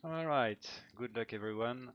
Alright, good luck everyone.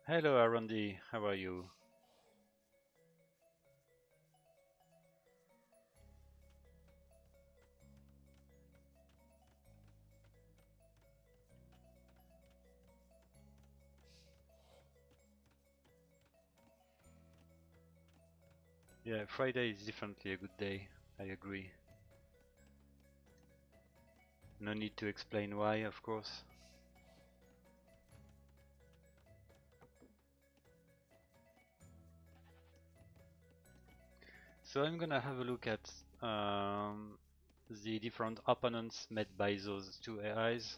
Hello Arundi, how are you? Yeah, Friday is definitely a good day, I agree. No need to explain why, of course. So I'm gonna have a look at the different opponents made by those two AIs.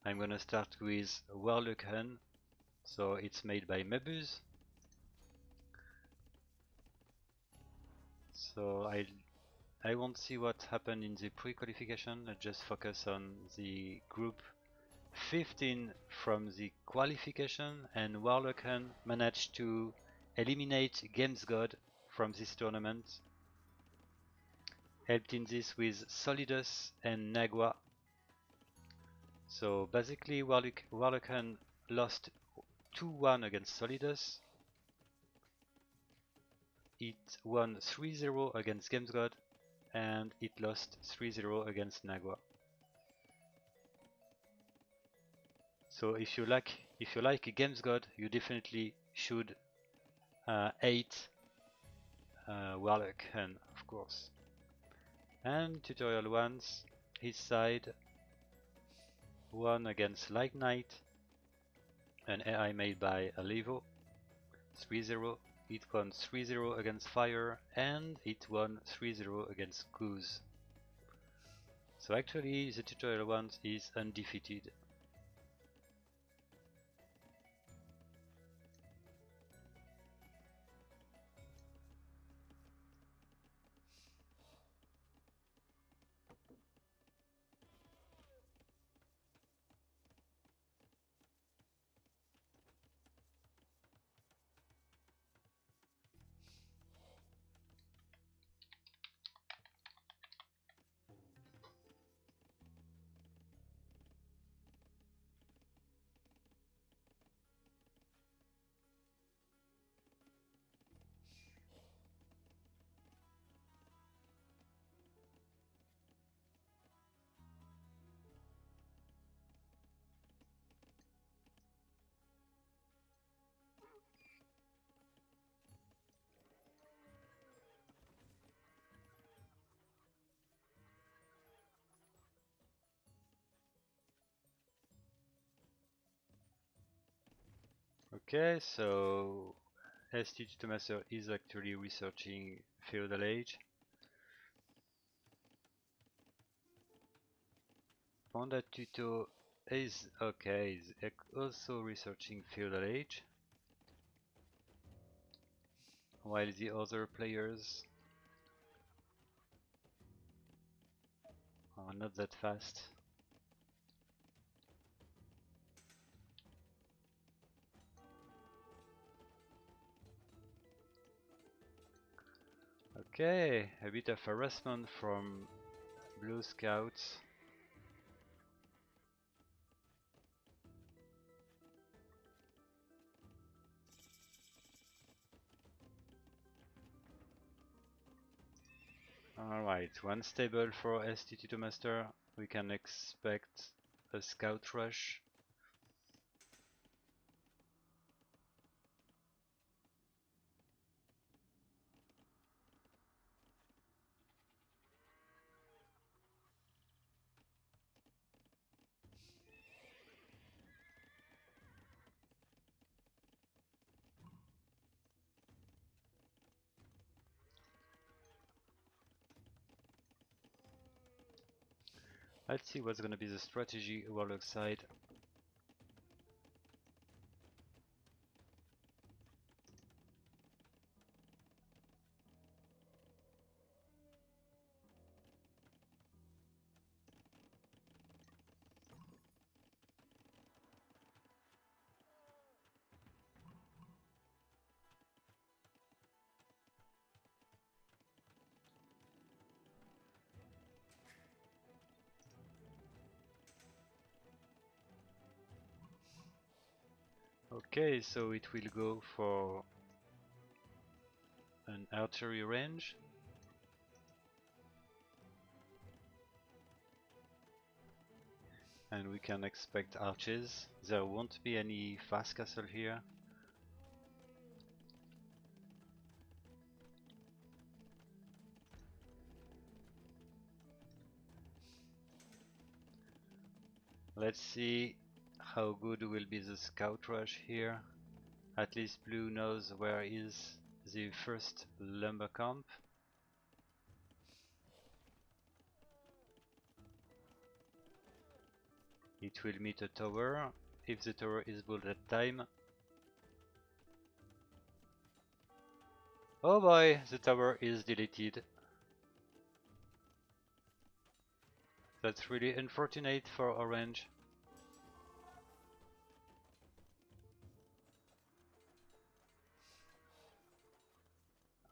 I'm gonna start with BearTheGreat, so it's made by Mabuse. So I won't see what happened in the pre-qualification, I just focus on the group 15 from the qualification, and BearTheGreat managed to eliminate Games God from this tournament. Helped in this with Solidus and Nagua. So basically BearTheGreat lost 2-1 against Solidus. It won 3-0 against Games God, and it lost 3-0 against Nagua. So if you like Games God, you definitely should hate BearTheGreat, of course. And tutorial ones, his side won against Light Knight, an AI made by Alevo, 3-0. It won 3-0 against Fire, and it won 3-0 against Goose. So actually the tutorial ones is undefeated. Okay, so Esty Tutomaster is actually researching Feudal Age. Panda Tuto is okay, is also researching Feudal Age, while the other players are not that fast. Okay, a bit of harassment from Blue Scouts. Alright, one stable for Esty Tutomaster. We can expect a scout rush. Let's see what's gonna be the strategy Warlock side. Okay, so it will go for an archery range. And we can expect arches. There won't be any fast castle here. Let's see how good will be the scout rush here. At least Blue knows where is the first lumber camp. It will meet a tower, if the tower is built at time. Oh boy, the tower is deleted. That's really unfortunate for orange.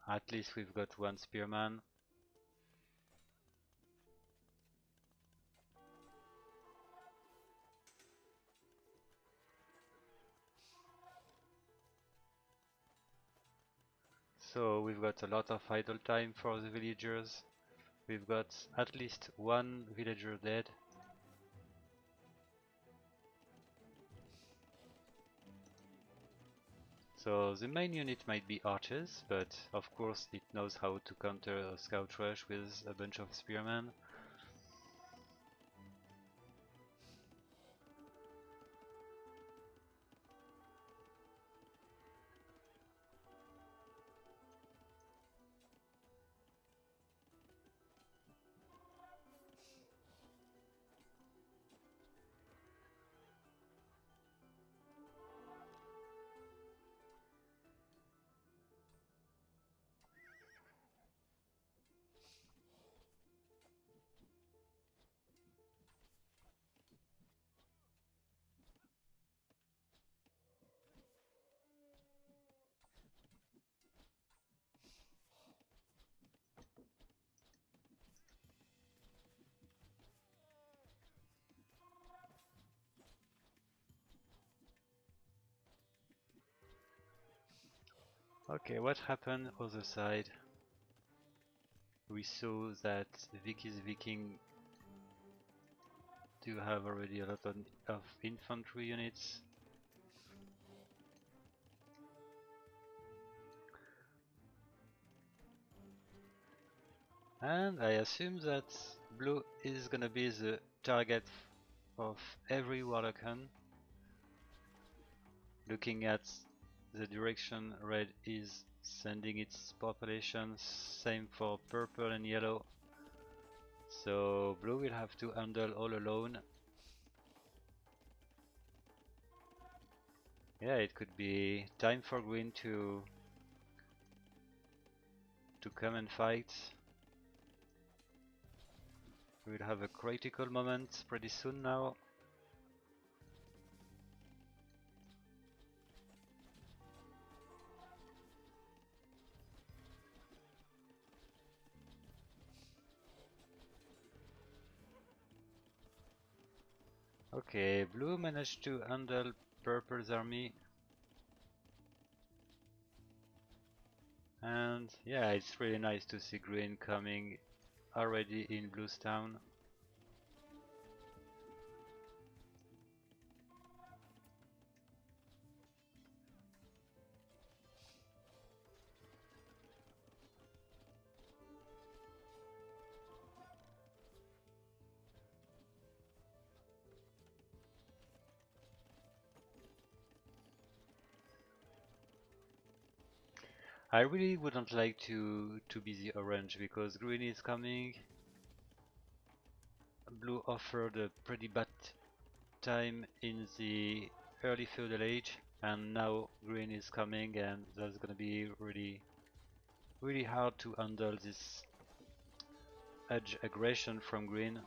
At least we've got one spearman. So we've got a lot of idle time for the villagers. We've got at least one villager dead. So the main unit might be archers, but of course it knows how to counter a scout rush with a bunch of spearmen. Okay, what happened other side? We saw that Vicky's Viking do have already a lot of infantry units. And I assume that blue is gonna be the target of every warlock hunt. Looking at the direction red is sending its population, same for purple and yellow. So blue will have to handle all alone. Yeah, it could be time for green to come and fight. We'll have a critical moment pretty soon now. Okay, blue managed to handle purple's army. And yeah, it's really nice to see green coming already in blue's town. I really wouldn't like to be the orange because green is coming. Blue offered a pretty bad time in the early feudal age, and now green is coming, and that's gonna be really hard to handle this edge aggression from green.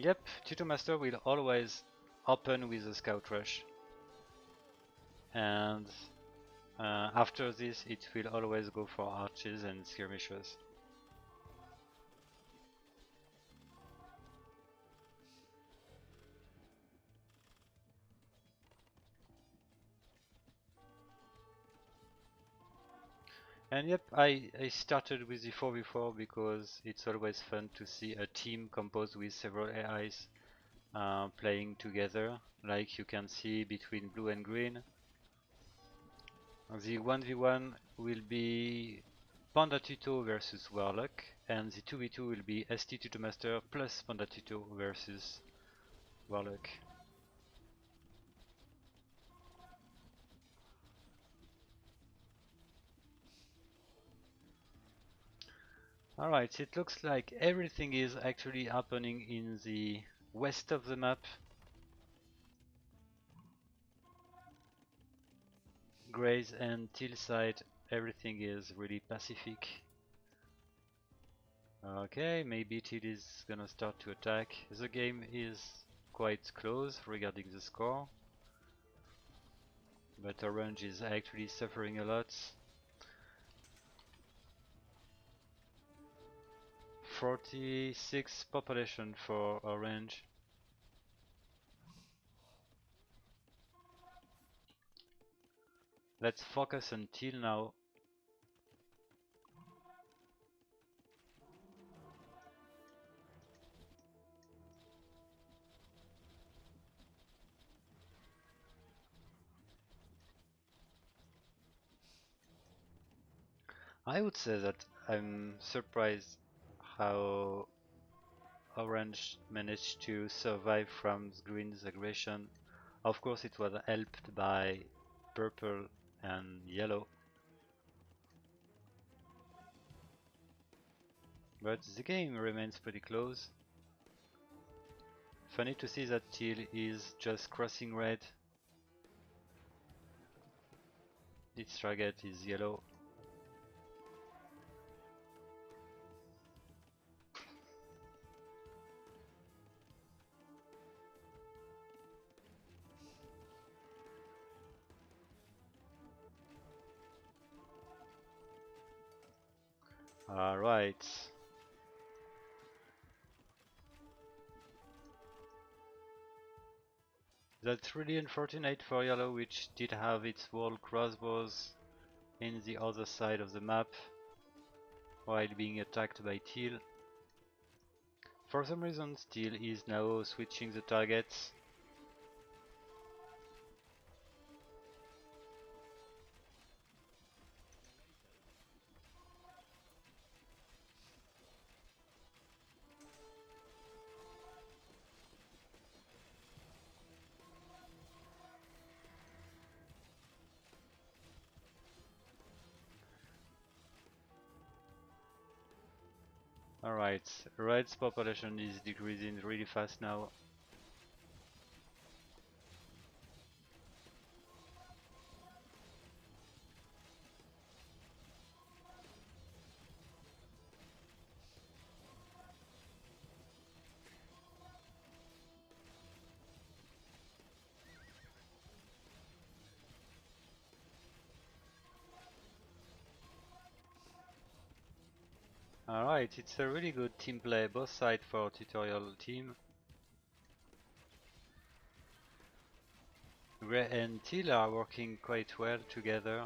Yep, Tutomaster will always open with a scout rush, and after this it will always go for archers and skirmishers. And yep, I started with the 4v4 because it's always fun to see a team composed with several AIs playing together, like you can see between blue and green. The 1v1 will be Panda Tuto versus Warlock, and the 2v2 will be Esty Tutomaster plus Panda Tuto versus Warlock. Alright, it looks like everything is actually happening in the west of the map. Grays and Teal side, everything is really pacific. Okay, maybe Teal is gonna start to attack. The game is quite close regarding the score, but Orange is actually suffering a lot. 46 population for Orange. Let's focus on Teal now. I would say that I'm surprised how Orange managed to survive from Green's aggression. Of course it was helped by purple and yellow. But the game remains pretty close. Funny to see that Teal is just crossing red. Its target is yellow. Alright. That's really unfortunate for yellow, which did have its wall crossbows in the other side of the map while being attacked by Teal. For some reason Teal is now switching the targets. Alright, red's population is decreasing really fast now. Alright, it's a really good team play, both sides for tutorial team. Grey and teal are working quite well together.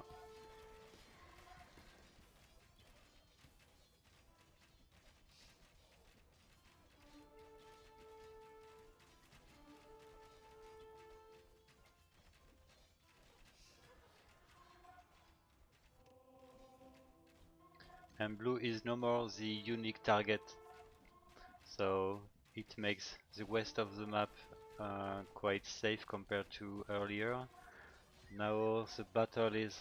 And blue is no more the unique target, so it makes the west of the map quite safe compared to earlier. Now the battle is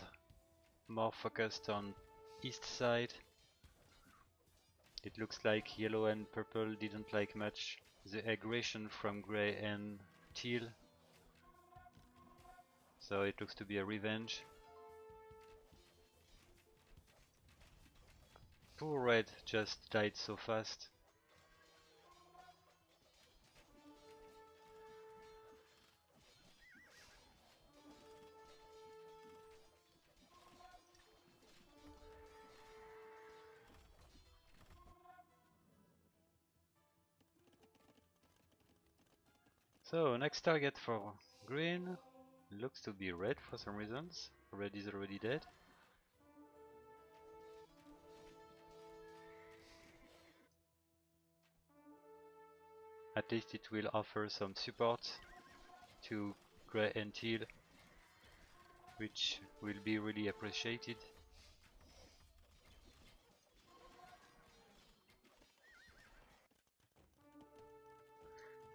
more focused on east side. It looks like yellow and purple didn't like much the aggression from grey and teal, so it looks to be a revenge. Poor red just died so fast. So next target for green looks to be red for some reasons. Red is already dead. At least it will offer some support to grey and teal, which will be really appreciated.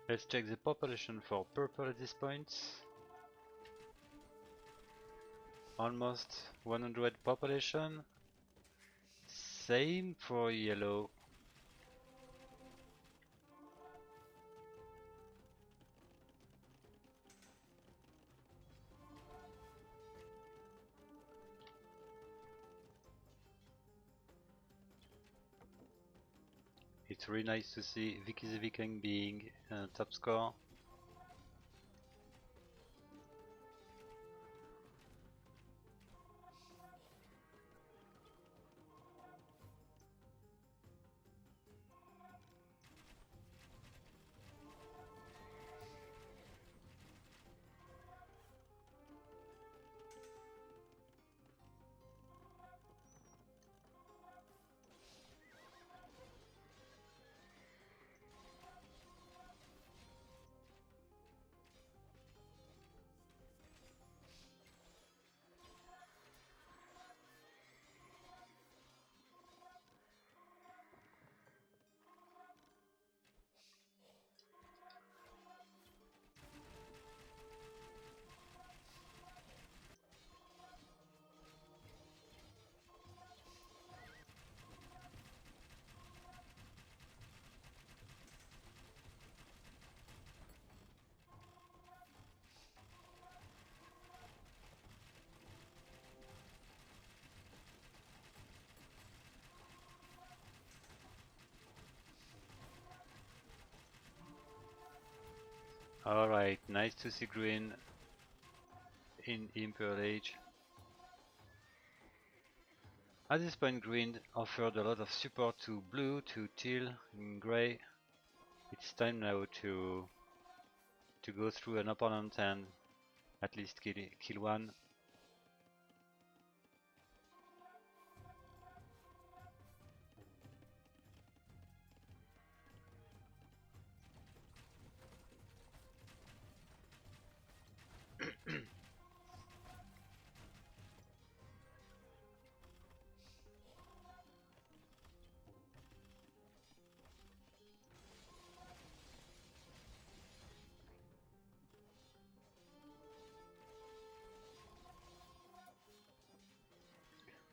Let's check the population for purple at this point. Almost 100 population. Same for yellow. It's really nice to see Vicky the Viking being top score. Alright, nice to see green in Imperial Age. At this point green offered a lot of support to blue, to teal, and grey. It's time now to go through an opponent and at least kill one.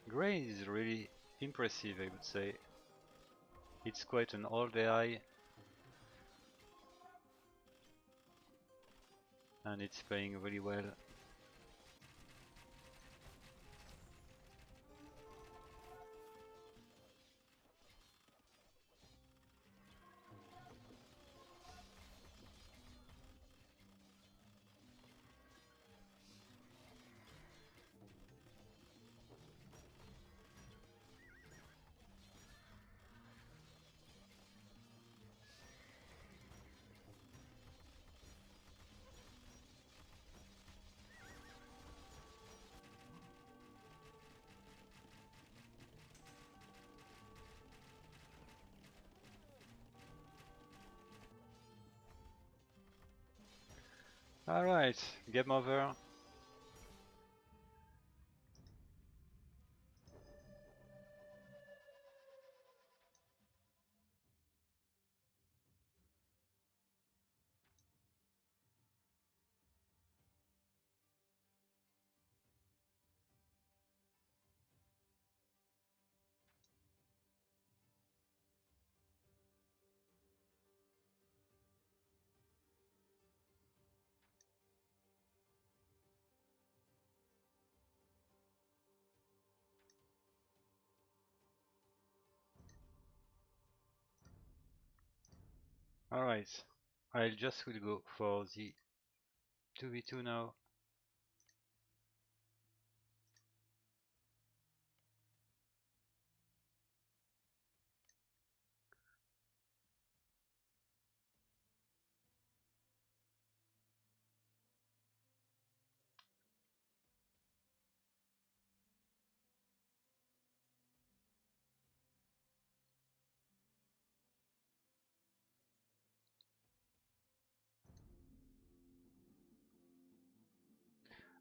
Grey is really impressive, I would say. It's quite an old AI, and it's playing really well. Alright, game over. Alright, I just will go for the 2v2 now.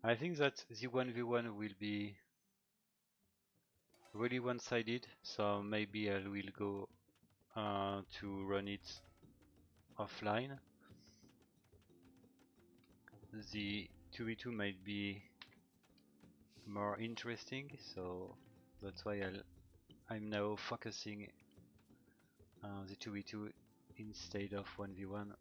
I think that the 1v1 will be really one-sided, so maybe I will go to run it offline. The 2v2 might be more interesting, so that's why I'm now focusing the 2v2 instead of 1v1.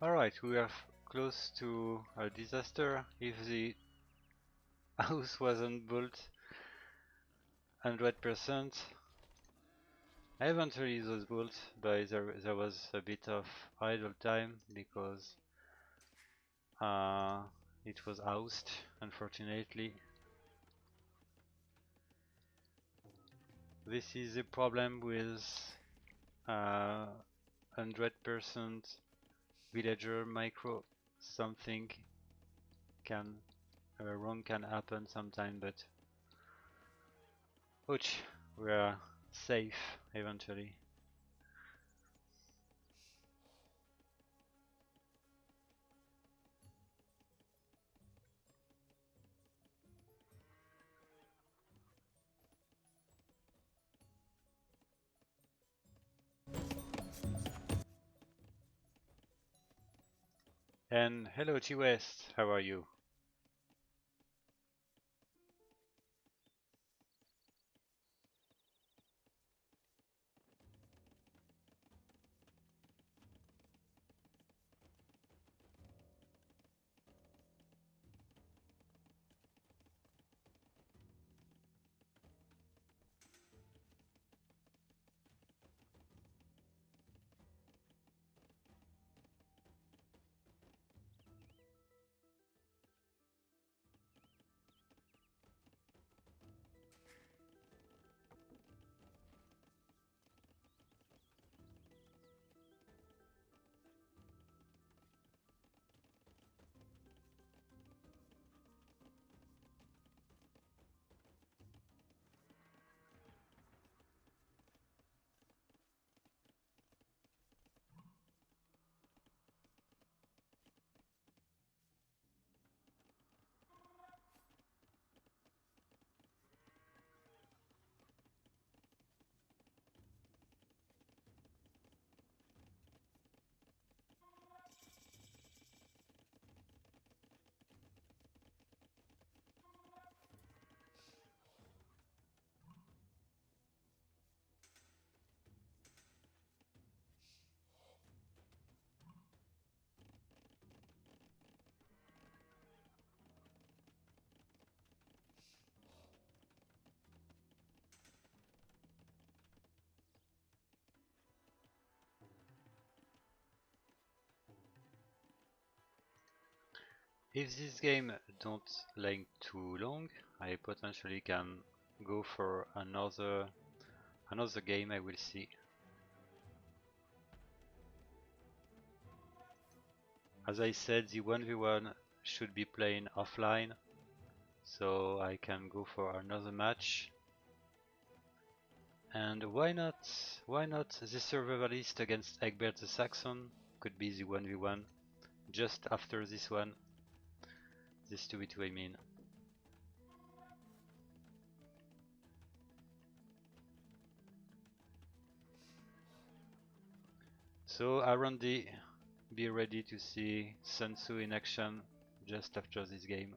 Alright, we are close to a disaster. If the house wasn't built 100%, eventually it was built, but there was a bit of idle time because it was housed, unfortunately. This is a problem with 100% villager micro. Something can wrong can happen sometime, but ouch, we are safe eventually. And hello T West, how are you? If this game don't length too long, I potentially can go for another game. I will see. As I said, the 1v1 should be playing offline, so I can go for another match. And why not the survivalist against Egbert the Saxon? Could be the 1v1 just after this one. This 2v2 I mean. So Arundi, be ready to see Sun Tzu in action just after this game.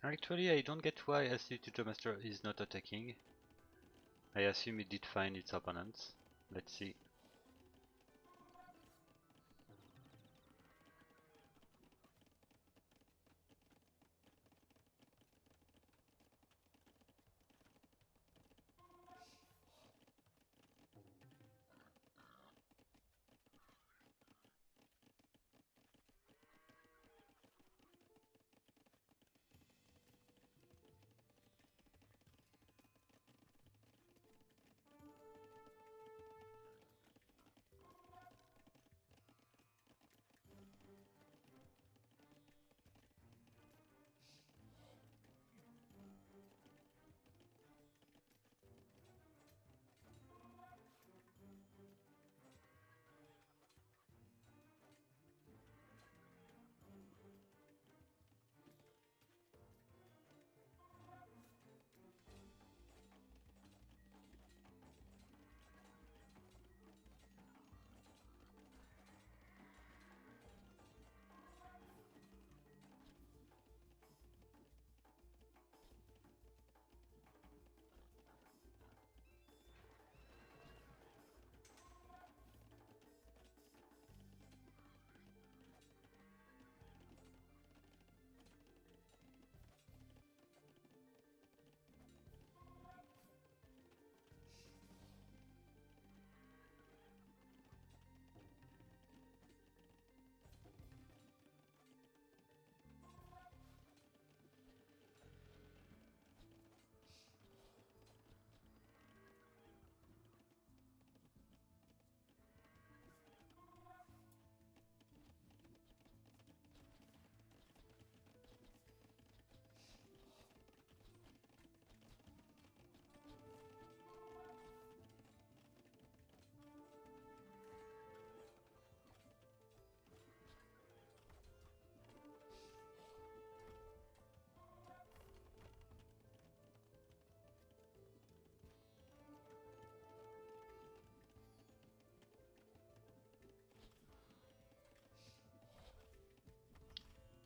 Actually, I don't get why Esty Tutomaster is not attacking. I assume it did find its opponents. Let's see.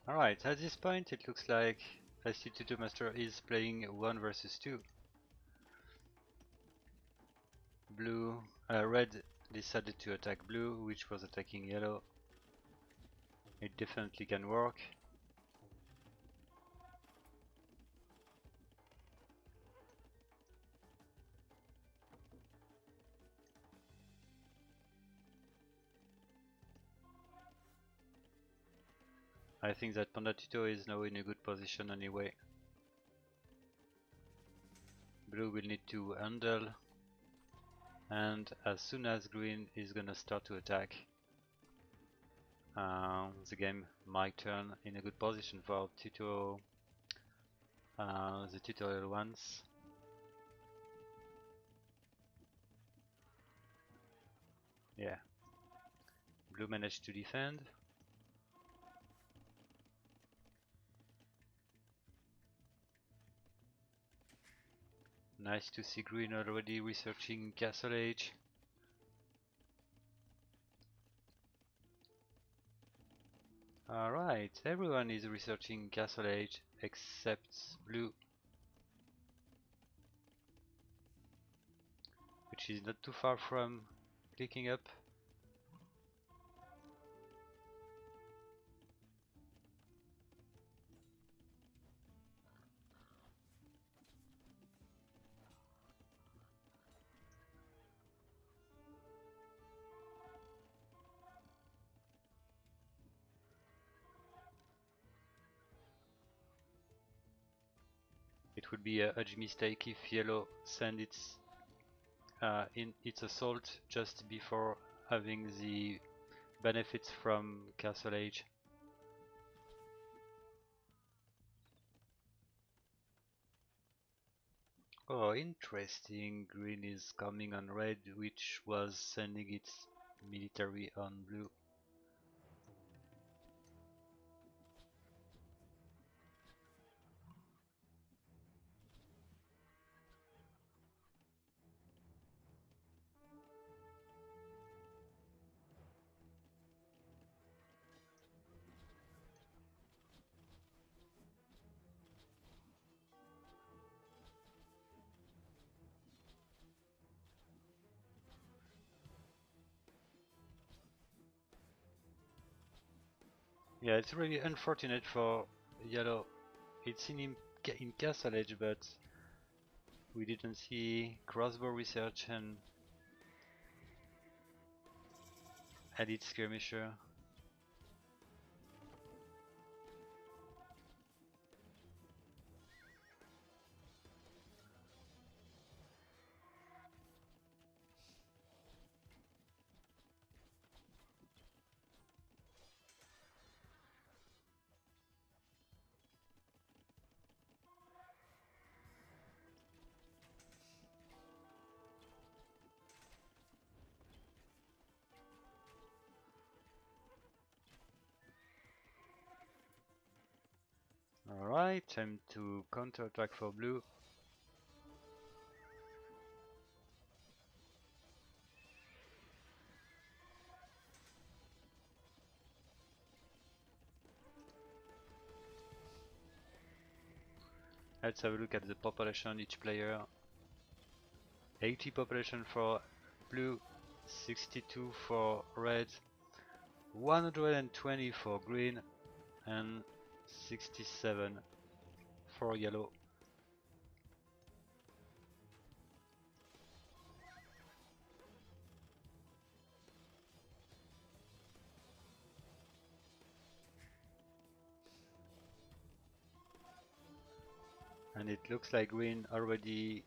Alright, at this point it looks like Esty Tutomaster is playing 1 versus 2. Red decided to attack blue, which was attacking yellow. It definitely can work. I think that Panda Tuto is now in a good position anyway. Blue will need to handle, and as soon as green is gonna start to attack, the game might turn in a good position for Tuto, the tutorial ones. Yeah, blue managed to defend. Nice to see green already researching Castle Age. Alright, everyone is researching Castle Age except blue, which is not too far from clicking up. It would be a huge mistake if yellow send its assault just before having the benefits from Castle Age. Oh, interesting. Green is coming on red, which was sending its military on blue. Yeah, it's really unfortunate for yellow. It's in Castle Age, but we didn't see crossbow research and edit skirmisher. Alright, time to counterattack for blue. Let's have a look at the population each player. 80 population for blue, 62 for red, 120 for green, and 67 for yellow. And it looks like green already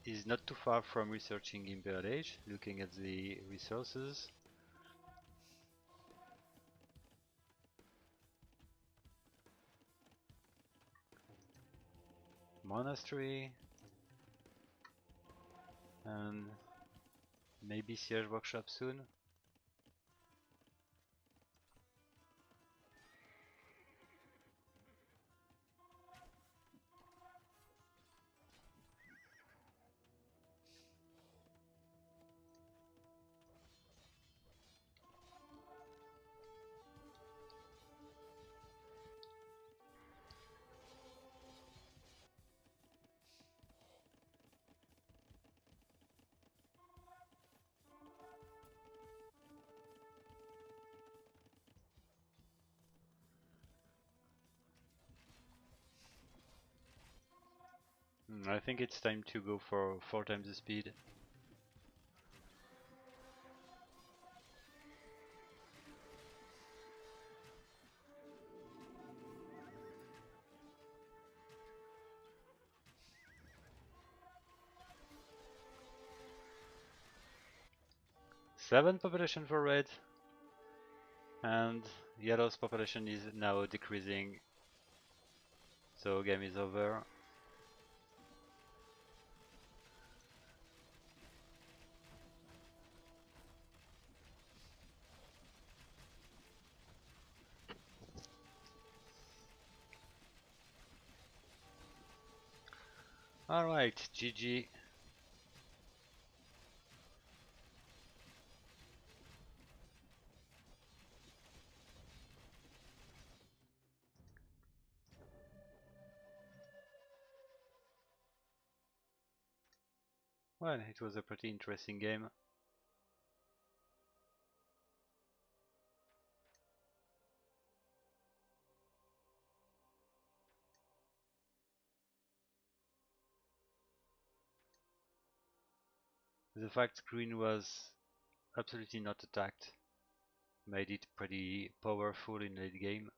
is not too far from researching Imperial Age, looking at the resources. Monastery, and maybe Siege Workshop soon. I think it's time to go for 4 times the speed. Seven population for red, and yellow's population is now decreasing, so game is over. Alright, GG. Well, it was a pretty interesting game. The fact green was absolutely not attacked made it pretty powerful in late game.